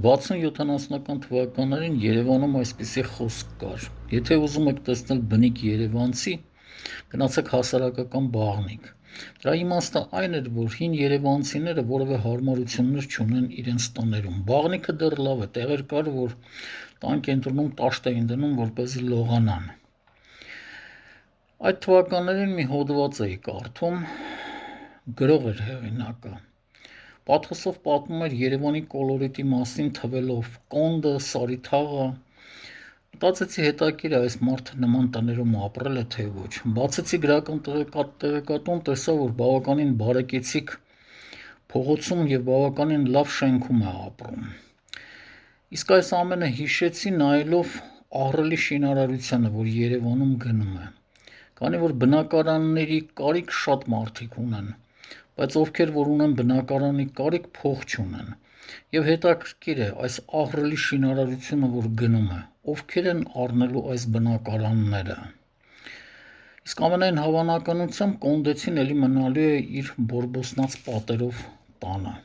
60-70-ական թվականներին Երևանում այսպիսի խոսք կար. եթե ուզում եք տեսնել բնիկ երևանցի, գնացեք հասարակական Բաղնիք։ Դրա իմաստը այն էր, որ հին երևանցիները որևէ հարմարություններ չունեն իրենց տներում։ Բաղնիքը դեռ լավ է, տեղեր կար, որ տան կենտրոնում տաշտ էին դնում, որպեսզի լողանան։ Այդ թվականներին մի հոդված էի կարդում, գրող էր հեղինակը։ Պաթոսով պատմում էր Երևանի կոլորիտի մասին թվելով Կոնդը, Սարիթաղը։ Մտածեցի հետաքրքիր է այս մարդը նման տներում ապրել է թե ոչ։ Բացեցի գրական տեղեկատուն, տեսա, որ բավականին բարեկեցիկ փողոցում եւ բավականին լավ շենքում է ապրում։ Իսկ այս ամենը հիշեցի նայելով ահռելի շինարարությանը, որ Երևանում գնում է։ Քանի որ բնակարանների կարիք շատ մարդիկ ունեն, բայց ովքեր որ ունեն բնակարանի կարիք փող չունեն։ Եվ հետաքրքիր է այս ահռելի շինարարությունը, որ գնում է, ովքեր են առնելու այս բնակարանները։ Իսկ ամենայն հավանականությամբ կոնդեցին էլի մնալու է իր բորբոսնած պատերով տանը։